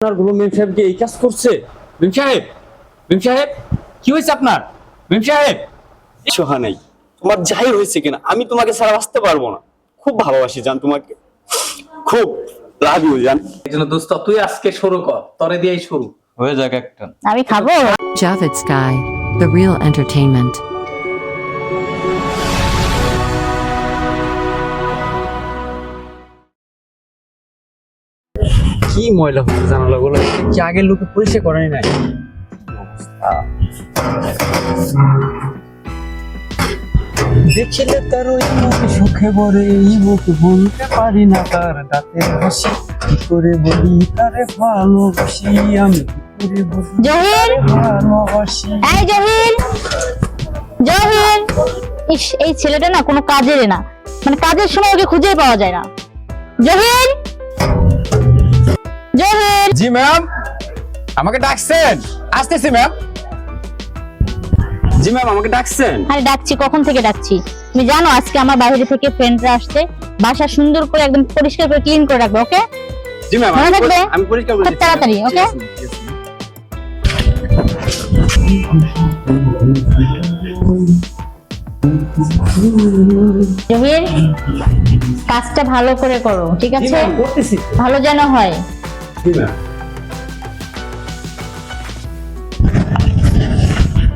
আপনার গুলো মেম সাহেব কি এই কাজ করছে? মেম সাহেব, মেম সাহেব, কি হয়েছে আপনার? মেম সাহেব, সোহা নাই, তোমার যাই হয়েছে কিনা আমি তোমাকে ছাড়া বাঁচতে পারবো না। খুব ভালোবাসি জান তোমাকে, খুব লাভ ইউ জান। এইজন্য দোস্ত তুই আজকে শুরু কর, তরে দিয়েই শুরু হয়ে যাক একটা। আমি খাবো। Javed Sky, The Real Entertainment. কি ময়লা হচ্ছে জানালা গুলো, কি আগের লোকে পরিষ্কার করেনি নাই? দেখিলে তার ওই মুখ সুখে ভরে, এই মুখ বলতে পারি না তার দাঁতের হাসি। কি করে বলি তারে ভালোবাসি আমি, কি করে বলি জহির, ভালোবাসি। এই জহির, জহির, ইস এই ছেলেটা না কোনো কাজের না, মানে কাজের সময় ওকে খুঁজেই পাওয়া যায় না। জহির, জহির, জি ম্যাম, আমাকে ডাকছেন? আসতেছি ম্যাম। জি ম্যাম, আমাকে ডাকছেন? আরে ডাকছি, কখন থেকে ডাকছি? তুমি জানো আজকে আমার বাইরে থেকে ফ্রেন্ডরা আসছে, বাসা সুন্দর করে একদম পরিষ্কার করে ক্লিন করে রাখবে, ওকে? জি ম্যাম, মনে থাকবে? আমি পরিষ্কার করে খুব দিচ্ছি। তাড়াতাড়ি, ওকে? জহির, কাজটা ভালো করে করো, ঠিক জি আছে? ম্যাম, করতেছি। ভালো যেন হয়। জি ম্যাম।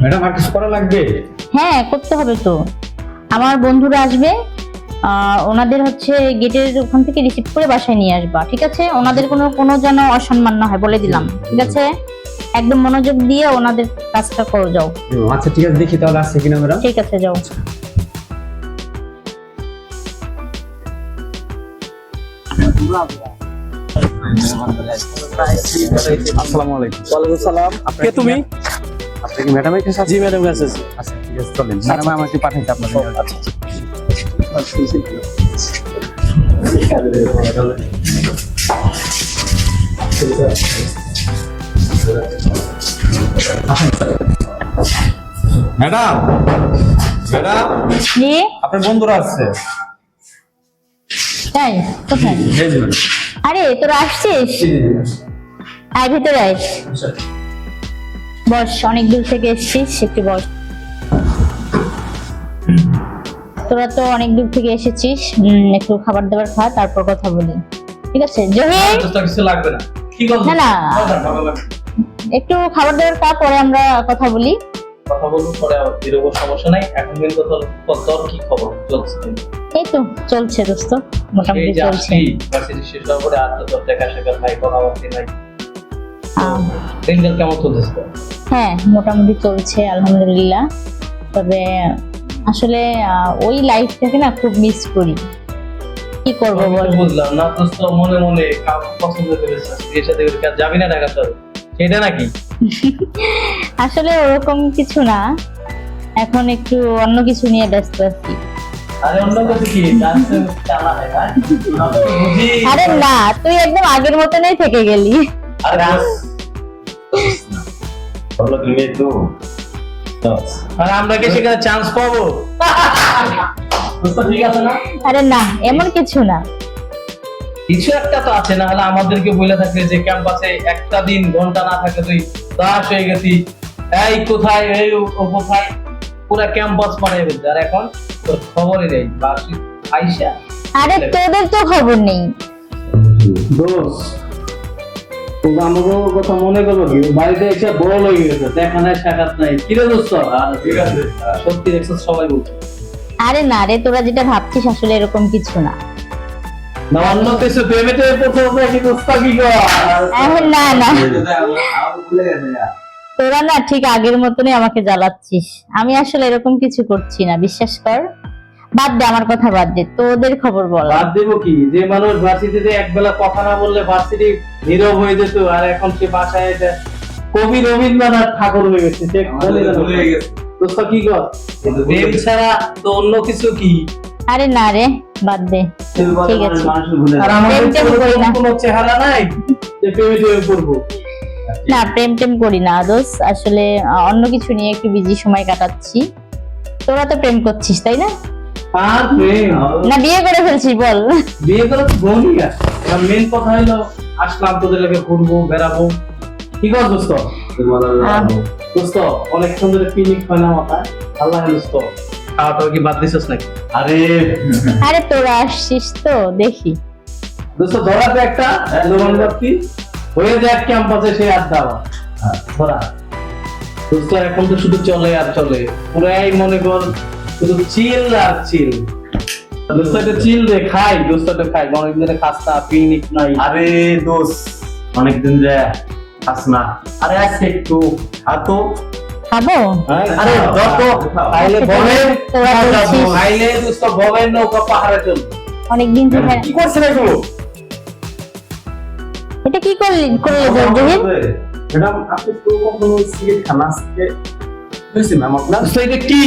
ম্যাডাম আর কিছু করা লাগবে? হ্যাঁ, করতে হবে তো। আমার বন্ধুরা আসবে, ওনাদের হচ্ছে গেটের ওখান থেকে রিসিভ করে বাসায় নিয়ে আসবা, ঠিক আছে? ওনাদের কোনো কোনো যেন অসম্মান না হয়, বলে দিলাম, ঠিক আছে? একদম মনোযোগ দিয়ে ওনাদের কাজটা করে যাও। আচ্ছা ঠিক আছে, দেখি তাহলে আসছে কিনা ম্যাডাম। ঠিক আছে, যাও। আসসালামু আলাইকুম। ওয়ালাইকুম সালাম। কে তুমি? আপনি কি ম্যাডামের কাছে? জি ম্যাডামের কাছে আছি। আচ্ছা ঠিক আছে, চলেন। ম্যাডাম আমাকে পাঠাইছে আপনাদের। আচ্ছা ম্যাডাম, ম্যাডাম, জি, আপনার বন্ধুরা আসছে। তাই? কোথায়? জি জি ম্যাডাম। আরে তোরা আসছিস? আয় ভিতরে আয়, বস। অনেক দূর থেকে এসেছিস, একটু বস। তোরা তো অনেক দূর থেকে এসেছিস, একটু খাবার দাবার খা, তারপর কথা বলি, ঠিক আছে? জহির, কিছু লাগবে না। কি বলছো? না না, একটু খাবার দাবার খা, পরে আমরা কথা বলি। কথা বলবো পরে, এরকম সমস্যা নাই। এখন মেন কথা হলো তোর কি খবর চলছে? এই তো চলছে দোস্ত, মোটামুটি এই যে চলছে। আসছি ভার্সিটি শেষ হওয়ার পরে আর তো তোর দেখা সাক্ষাৎ নাই, কথাবার্তা নাই। আহ, দিনকাল কেমন চলতেছে তোর? হ্যাঁ, মোটামুটি চলছে আলহামদুলিল্লাহ। তবে আসলে ওই লাইফটাকে না খুব মিস করি। কি করব আমি বল? তো বুঝলাম না দোস্ত, মনে মনে কাউকে পছন্দ করেছিস, এর সাথে যাবি না ঢাকা শহরে, সেটা নাকি? আসলে ওরকম কিছু না, এখন একটু অন্য কিছু নিয়ে ব্যস্ত আছি। আরে অন্য কিছু কি ডান্সে চালা হয় না? আমি তো বুঝি। আরে না, তুই একদম আগের মতনই থেকে গেলি। আরে বলো তুমি একটু আর আমরা কি সেখানে চান্স পাবো? দোস্ত ঠিক আছে না? আরে না, এমন কিছু না। কিছু একটা তো আছে, না হলে আমাদেরকে বলে থাকবে যে ক্যাম্পাসে একটা দিন ঘন্টা না থাকলে তুই দাস হয়ে গেছি, এই কোথায়, এই ও কোথায়, পুরো ক্যাম্পাস মারিয়ে ফেলছে। আর এখন তোর খবরই নেই, বার্ষিক আইসা। আরে তোদের তো খবর নেই। দোষ তুমি আমাকে কথা মনে করো কি, বাড়িতে এসে বড় লেগে গেছে, দেখা নাই সাক্ষাৎ নাই, কিরে দোস্ত? ঠিক আছে, সত্যি দেখছো, সবাই বলছে। আরে না রে, তোরা যেটা ভাবছিস আসলে এরকম কিছু না। না অন্য কিছু প্রেমেতে পড়তে কি দোস্ত কি কর? না না, তোরা না ঠিক আগের মতনই আমাকে জ্বালাচ্ছিস। আমি আসলে এরকম কিছু করছি না, বিশ্বাস কর। বাদ দে, আমার কথা বাদ দে, তোদের খবর বল। বাদ দেবো কি, যে মানুষ ভার্সিটিতে একবেলা কথা না বললে ভার্সিটি নীরব হয়ে যেত, আর এখন সে বাসায় এসে কবি রবীন্দ্রনাথ ঠাকুর হয়ে গেছে, সে ভুলে গেছে। দোস্ত কি কর? প্রেম ছাড়া তো অন্য কিছু কি? আরে না রে, বাদ দে, ঠিক আছে। মানুষ ভুলে আর যায়। আমাদের প্রেম টেম করি না। কোনো চেহারা নাই যে প্রেমে পড়বো। না, প্রেম টেম করি না দোষ, আসলে অন্য কিছু নিয়ে একটু বিজি সময় কাটাচ্ছি। তোরা তো প্রেম করছিস, তাই না? আর প্রেম না বিয়ে করে ফেলছিস বল? বিয়ে করে তো বোনই আছে, মেন কথা হলো আসলাম তোদের লাগে ঘুরবো বেড়াবো, কি কর দোস্ত? দোস্ত অনেকক্ষণ ধরে পিকনিক হয় না মাথায়, আল্লাহ দোস্ত খাওয়াটা কি বাদ দিছিস নাকি? আরে আরে তোরা আসছিস তো দেখি। দোস্ত ধরাতে একটা জোমান বাতি হয়ে যায় ক্যাম্পাসে সেই আড্ডা ধরা। দোস্ত এখন তো শুধু চলে আর চলে, পুরাই মনে কর শুধু চিল আর চিল। দোস্ত একটা চিল রে, খাই দোস্ত একটা খাই, অনেক দিনে খাস্তা পিকনিক নাই। আরে দোস্ত অনেকদিন রে খাস না, আরে আজকে একটু তো খাবো? আরে যত খাইলে বলেন তোরা বলছিস। খাইলে দোস্ত বলেন নৌকা পাহাড়ে চলবে। অনেকদিন থেকে কি করছেন এগুলো? এটা কি করলি জহির? ম্যাডাম আপনি তো কখনো সিগারেট খান না, আজকে হয়েছে ম্যাম আপনার? দোস্ত এটা কি?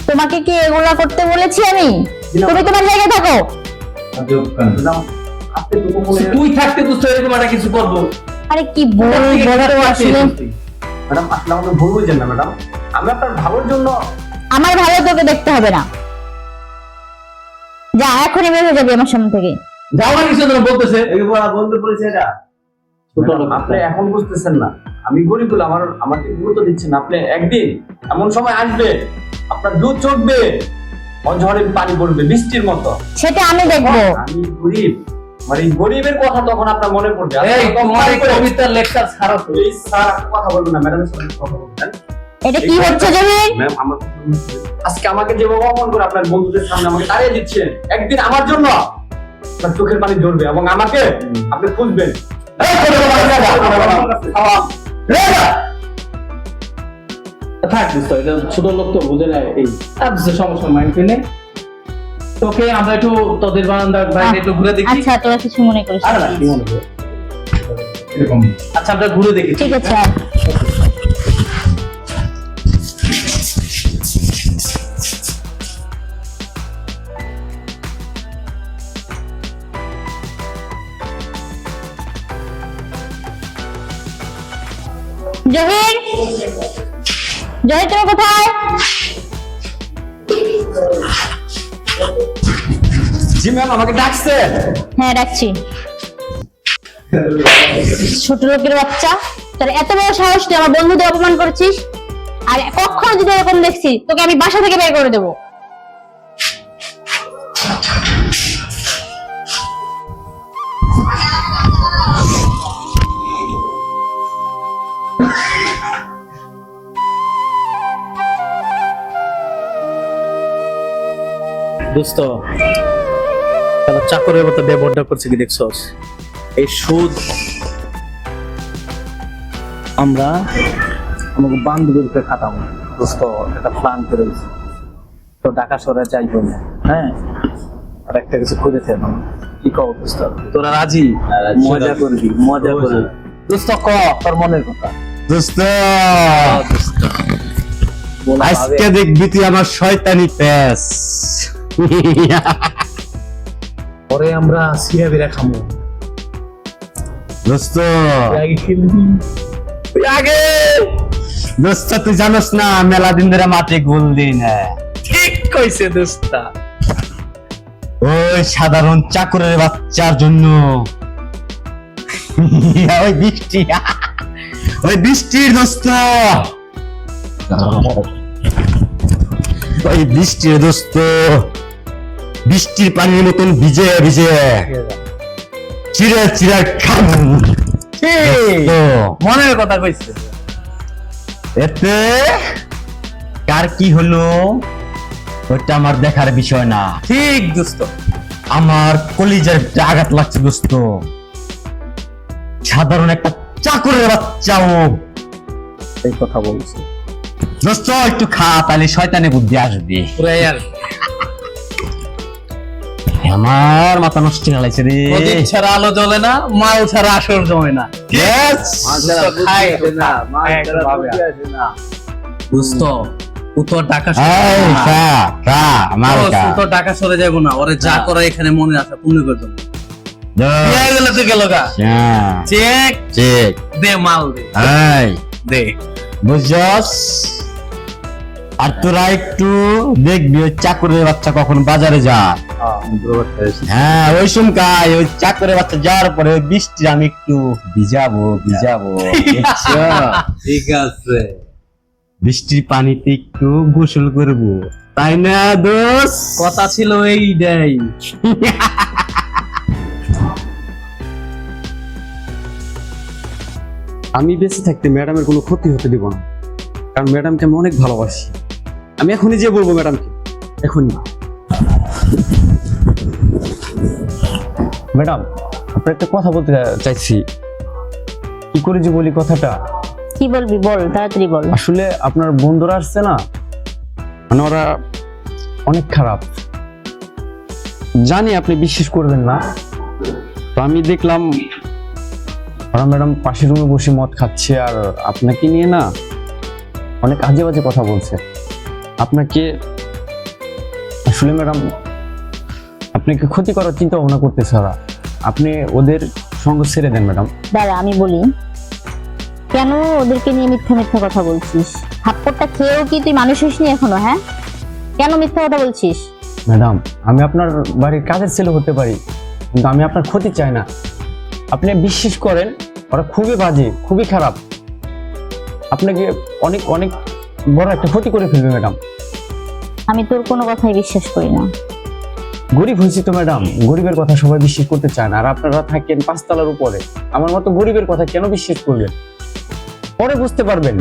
তোমাকে কি এগুলা করতে বলেছি আমি? না। তুমি তোমার জায়গায় থাকো। ম্যাডাম আপনি তো কখনো তুই থাকতে দোস্ত এরকম একটা কিছু করবো? আরে কি বল বলো আসলে। ম্যাডাম আসলে আমাকে ভুল বুঝছেন না ম্যাডাম, আমি আপনার ভালোর জন্য। আমার ভালো তোকে দেখতে হবে না, যা এখনই বের হয়ে যাবে আমার সামনে থেকে। যাওয়া কিছু না বলতেছে বন্ধু বলেছে এটা ছোট লোক। আপনি এখন বুঝতেছেন না, আমি গরিব বলে আমাকে গুরুত্ব দিচ্ছেন না। আপনি একদিন এমন সময় আসবে আপনার দুধ চড়বে, ঝড়ে পানি পড়বে বৃষ্টির মতো। সেটা আমি দেখবো। আমি গরিব, মানে এই গরিবের কথা তখন আপনার মনে পড়বে। এই তোমার এই কবিতার লেকচার ছাড়ো তো। এই স্যার আপনি কথা বলবেন না, ম্যাডামের সাথে কথা বলবেন। এটা কি হচ্ছে জহির? ম্যাম আমার আজকে আমাকে যেভাবে অপমান করে আপনার বন্ধুদের সামনে আমাকে তাড়িয়ে দিচ্ছেন, একদিন আমার জন্য আপনার চোখের পানি ঝরবে এবং আমাকে আপনি খুঁজবেন। এই ছোট বাচ্চা, থাক দোস্ত, এটা ছোট লোক তো বুঝে না। এই সমস্যা মাইন্ড নে। তোকে আমরা একটু তোদের বারান্দার বাইরে একটু ঘুরে দেখি। আচ্ছা তোরা কিছু মনে করিস আরে না। না, কি মনে করে? আচ্ছা আমরা ঘুরে দেখি। ঠিক আছে আয়। জহির, জহির তুমি কোথায়? জি ম্যাম আমাকে ডাকছে। হ্যাঁ রাখছি। ছোট লোকের বাচ্চা, তোর এত বড় সাহস তুই আমার বন্ধুদের অপমান করেছিস, আর কখনো যদি এরকম দেখছি তোকে আমি বাসা থেকে বের করে দেবো। দোস্ত তাহলে চাকরের মতো ব্যবহারটা করছে কি দেখছস? এই সুদ আমরা আমাকে বান্ধবীকে খাটাবো দোস্ত, একটা প্ল্যান করে দিছি। তো ঢাকা শহরে যাইবো না, হ্যাঁ, আর একটা কিছু করে থাকবো। কি কও দোস্ত? তোরা রাজি? মজা করবি, মজা করবি দোস্ত। ক তোর মনের কথা দোস্ত, দোস্ত। বলা আজকে হবে। দেখবি তুই আমার শয়তানি প্যাস। পরে আমরা সিরা বিরা খামো। দোস্ত আগে খেলবি। আগে দোস্ত তুই জানোস না মেলা দিন ধরে মাঠে গোল দিই না। ঠিক কইছে দোস্ত। ওই সাধারণ চাকরের বাচ্চার জন্য ওই বৃষ্টি, ওই বৃষ্টির দোস্ত, ওই বৃষ্টির দোস্ত, বৃষ্টির পানির মতন ভিজে ভিজে চিরা চিরা খাবো। দোস্ত, মনের কথা কইছে। এতে কার কি হলো ওটা আমার দেখার বিষয় না। ঠিক দোস্ত। আমার কলিজার আঘাত লাগছে দোস্ত। সাধারণ একটা চাকরের বাচ্চাও এই কথা বলছে দোস্ত, একটু খা তাহলে শয়তানি বুদ্ধি আসবে। পুরাই আর আমার মাথা নষ্ট হয়ে গেছে রে। প্রদীপ ছাড়া আলো জ্বলে না, মাল ছাড়া আসর জমে না। Yes! দোস্ত ও তো ঢাকা এই, খা, খা, আমার খা। তো ঢাকা সরে যাবো না, ওরে যা করে এখানে মনে আসা পূর্ণ করে দেবো। দোস্ত, গেলে তো গেল গা। হ্যাঁ, চেক ঠিক। দে, মাল দে, এই, দে। বুঝছস? আর তোরা একটু দেখবি ওই চাকরের বাচ্চা কখন বাজারে যায়। হ্যাঁ ওই সময় ওই চাকরের বাচ্চা যাওয়ার পরে ওই বৃষ্টি আমি একটু ভিজাবো বুঝছো? ঠিক আছে। বৃষ্টির পানিতে একটু গোসল করবো, তাই না দোষ? কথা ছিল এইটাই। আমি বেঁচে থাকতে ম্যাডামের কোনো ক্ষতি হতে দিব না, কারণ ম্যাডামকে আমি অনেক ভালোবাসি। আমি এখনই যে বলবো ম্যাডামকে, এখনই। ম্যাডাম, আপনার একটা কথা বলতে চাইছি, কি করে যে বলি কথাটা। কি বলবি বল, তাড়াতাড়ি বল। আসলে আপনার বন্ধুরা আসছে না, মানে ওরা অনেক খারাপ। জানি আপনি বিশ্বাস করবেন না, তো আমি দেখলাম ওরা ম্যাডাম পাশের রুমে বসে মদ খাচ্ছে আর আপনাকে নিয়ে না অনেক আজে বাজে কথা বলছে। আপনাকে আসলে ম্যাডাম আপনাকে ক্ষতি করার চিন্তা ভাবনা করতেছে ওরা। আপনি ওদের সঙ্গ ছেড়ে দেন ম্যাডাম। দাঁড়া আমি বলি, কেন ওদেরকে নিয়ে মিথ্যা মিথ্যা কথা বলছিস? থাপ্পড়টা খেয়েও কি তুই মানুষ হইসনি এখনো? হ্যাঁ, কেন মিথ্যা কথা বলছিস? ম্যাডাম, আমি আপনার বাড়ির কাজের ছেলে হতে পারি, কিন্তু আমি আপনার ক্ষতি চাই না। আপনি বিশ্বাস করেন, ওরা খুবই বাজে, খুবই খারাপ। আপনাকে অনেক অনেক বড় একটা ক্ষতি করে ফেলবে ম্যাডাম। আমি তোর কোনো কথাই বিশ্বাস করি না। গরিব হয়েছি তো ম্যাডাম, গরিবের কথা সবাই বিশ্বাস করতে চায় না। আর আপনারা থাকেন 5 তলার উপরে, আমার মতো গরিবের কথা কেন বিশ্বাস করবেন? পরে বুঝতে পারবেন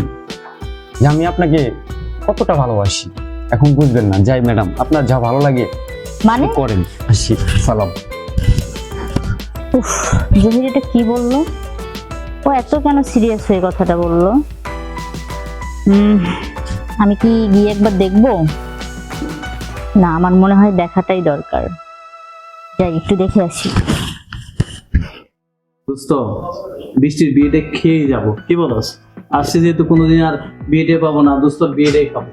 যে আমি আপনাকে কতটা ভালোবাসি। এখন বুঝবেন না। যাই ম্যাডাম, আপনার যা ভালো লাগে মানে করেন। আসি, সালাম। উফ, জহির এটা কি বললো? ও এত কেন সিরিয়াস হয়ে কথাটা বললো? আমি কি গিয়ে একবার দেখবো? না, আমার মনে হয় দেখাটাই দরকার। যাই একটু দেখে আসি। দোস্ত, বৃষ্টির বিয়েটা খেয়ে যাবো, কি বলস? আসছে যেহেতু কোনোদিন আর বিয়েটা পাবো না, দোস্ত বিয়েটাই খাবো।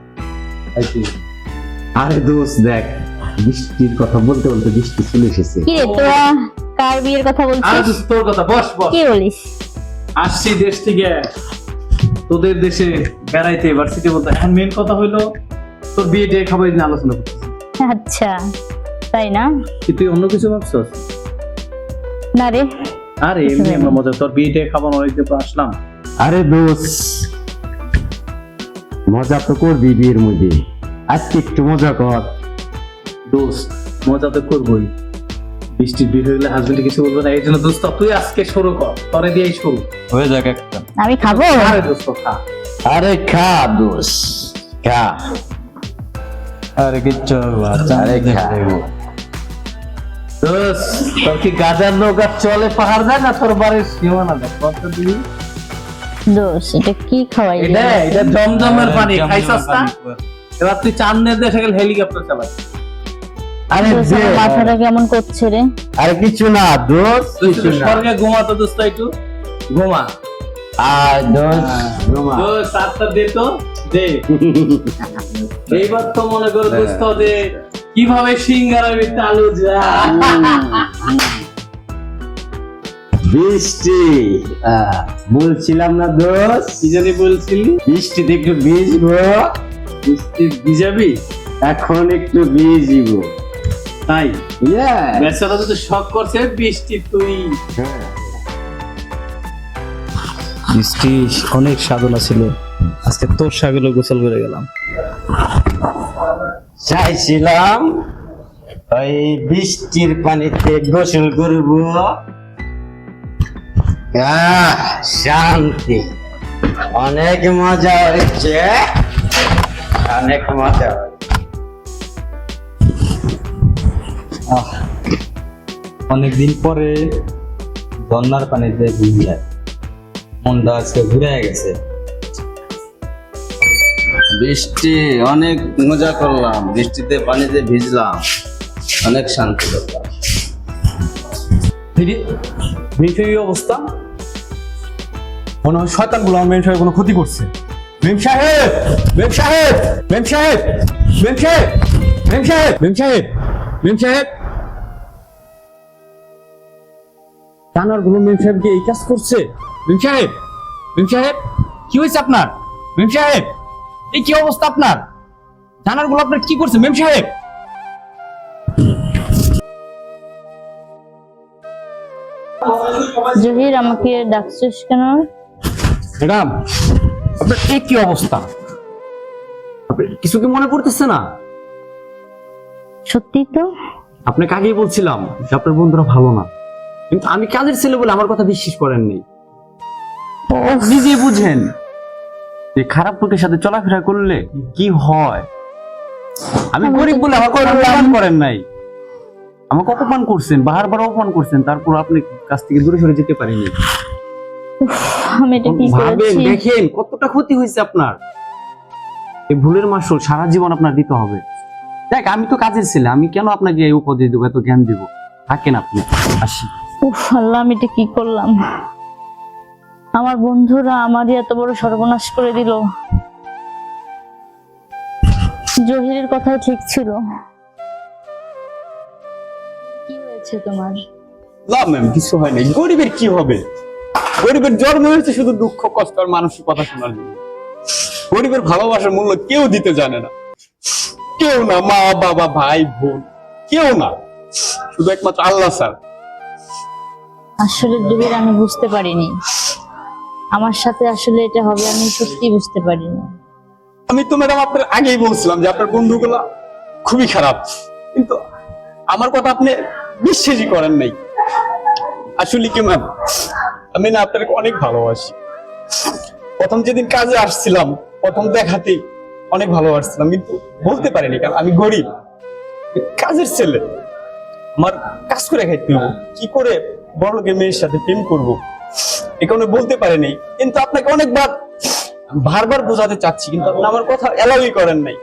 আরে দোস্ত দেখ, বৃষ্টির কথা বলতে বলতে বৃষ্টি চলে এসেছে। কি রে তোরা কার বিয়ের কথা আরে বলছিস? দোস্ত তোর কথা, বস বস। কি বলিস? আসছি দেশ থেকে তোদের দেশে বেড়াইতে, ভার্সিটি বলতে। এখন মেন কথা হইলো তোর বিয়েটা খাবো, এই নিয়ে আলোচনা করতেছি। আচ্ছা, তাই না? কি তুই অন্য কিছু ভাবছস? না রে, আরে এমনি আমরা মজা, তোর বিয়েটা খাবো অনেকদিন পর আসলাম। আরে দোস্ত, মজা তো করবি বিয়ের মধ্যে, আজকে একটু মজা কর। দোস্ত মজা তো করবোই, বৃষ্টির বিয়ে হয়ে গেলে হাজবেন্ড কিছু বলবে না, এই জন্য দোস্ত তুই আজকে শুরু কর, তোরে দিয়েই শুরু হয়ে যাক একটা। আমি খাবো। আরে দোস্ত খা। আরে খা দোস্ত, খা। আরে কিচ্ছু আরে খা। দোস্ত তোর কি গাজার নৌকা চলে পাহাড় যায় না তোর বাড়ির সীমানা দেখ কত দিন। দোষ, এটা কি খাওয়াই? এটা জমজমের পানি খাইছস না? এবার তুই চাঁদের দেশে গেলে হেলিকপ্টার চালা। আরে দে। মাথাটা কেমন করছে রে? আরে কিছু না দোস্ত, তুই কিছু না। স্বর্গে ঘুমাতো দোস্ত, একটু ঘুমা। আর দোস্ত ঘুমা। দোস্ত আত্মা দে তো দে। এইবার তো মনে করো দোস্ত যে কিভাবে সিঙ্গারা বিতে আলু যা। বৃষ্টি, বলছিলাম না দোস্ত, কি জানি বলছিলি? বৃষ্টিতে একটু ভিজবো। বৃষ্টি ভিজাবি? এখন একটু ভিজবো। তাই Yeah. বেচারা তো শখ করছে বৃষ্টি তুই। বৃষ্টি অনেক সাধনা ছিল, আজকে তোর সাগরে গোসল করে গেলাম। চাইছিলাম ওই বৃষ্টির পানিতে গোসল করব। শান্তি, অনেক মজা হচ্ছে, অনেক মজা হচ্ছে। অনেকদিন পরে বন্যার পানিতে ভিজলাম, মনটা আজকে ঘুরে গেছে। বৃষ্টি অনেক মজা করলাম, বৃষ্টিতে পানিতে ভিজলাম, অনেক শান্তি করলাম। মেম অবস্থা, মনে হয় শয়তানগুলো আমার মেম সাহেব কোনো ক্ষতি করছে। মেম সাহেব, মেম সাহেব, মেম সাহেব, মেম সাহেব, মেম সাহেব, মেম সাহেব, মেম সাহেব। জানারগুলো মেম সাহেবকে এই কাজ করছে। মেম সাহেব, মেম সাহেব, কি হয়েছে আপনার? মেম সাহেব, এই কি অবস্থা আপনার? জানার গুলো আপনার কি করছে মেম সাহেব? জহির, আমাকে ডাকছিস কেন? ম্যাডাম, আপনার এই কি অবস্থা? আপনার কিছু কি মনে পড়তেছে না? সত্যি তো। আপনাকে আগেই বলছিলাম যে আপনার বন্ধুরা ভালো না, কিন্তু আমি কাজের ছেলে বলে আমার কথা বিশ্বাস করেন নাই। নিজে বুঝেন যে খারাপ লোকের সাথে চলাফেরা করলে কি হয়। আমি গরিব বলে আমার কথা অপমান করেন নাই, আমাকে অপমান করছেন, বারবার অপমান করছেন, তারপর আপনি কাছ থেকে দূরে সরে যেতে পারিনি। আমি এটা কি ভাবেন, করেছি? দেখেন কতটা ক্ষতি হয়েছে আপনার। এই ভুলের মাসুল সারা জীবন আপনার দিতে হবে। দেখ, আমি তো কাজের ছেলে, আমি কেন আপনাকে এই উপদেশ দেবো, এত জ্ঞান দিব? থাকেন আপনি, আসি। উফ আল্লাহ, আমি এটা কি করলাম? আমার বন্ধুরা আমারই এত বড় সর্বনাশ করে দিল। জহিরের কথাই ঠিক ছিল। কি হয়েছে তোমার? না ম্যাম, কিছু হয় নাই। গরিবের কি হবে? গরিবের জন্ম হয়েছে শুধু দুঃখ কষ্ট আর মানুষের কথা শোনার জন্য। গরিবের ভালোবাসার মূল্য কেউ দিতে জানে না, কেউ না। মা বাবা ভাই বোন কেউ না, শুধু একমাত্র আল্লাহ স্যার। আসলে জহির, আমি বুঝতে পারিনি আমার সাথে আসলে এটা হবে, আমি সত্যি বুঝতে পারিনি। আমি তো ম্যাডাম আপনার আগেই বলছিলাম যে আপনার বন্ধুগুলা খুবই খারাপ, কিন্তু আমার কথা আপনি বিশ্বাসই করেন নাই। আসলে কি ম্যাম, আমি না আপনাকে অনেক ভালোবাসি। প্রথম যেদিন কাজে আসছিলাম, প্রথম দেখাতেই অনেক ভালোবাসছিলাম, কিন্তু বলতে পারিনি, কারণ আমি গরিব, কাজের ছেলে। আমার কাজ করে খাইতে হবে, কি করে বড় লোকের মেয়ের সাথে প্রেম করব, এ কারণে বলতে পারিনি। কিন্তু আপনাকে অনেকবার বারবার বোঝাতে চাচ্ছি, কিন্তু আপনি আমার কথা এলাওই করেন নাই।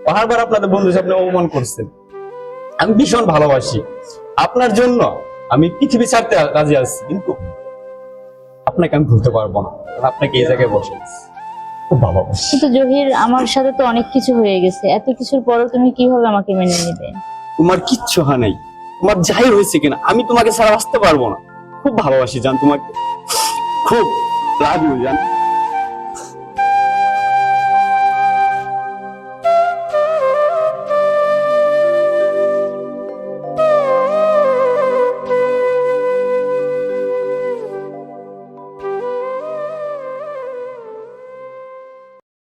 বারবার আপনাদের বন্ধুর সামনে অপমান করছেন। আমি ভীষণ ভালোবাসি আপনার জন্য, আমি পৃথিবী ছাড়তে রাজি আছি, কিন্তু আপনাকে আমি ভুলতে পারবো না, কারণ আপনাকে এই জায়গায় বসে খুব ভালোবাসি। কিন্তু জহির, আমার সাথে তো অনেক কিছু হয়ে গেছে, এত কিছুর পরও তুমি কিভাবে আমাকে মেনে নিবে? তোমার কিচ্ছু হয় নাই, তোমার যাই হয়েছে কিনা, আমি তোমাকে ছাড়া বাঁচতে পারবো না। খুব ভালোবাসি জান তোমাকে, খুব লাভ ইউ জান।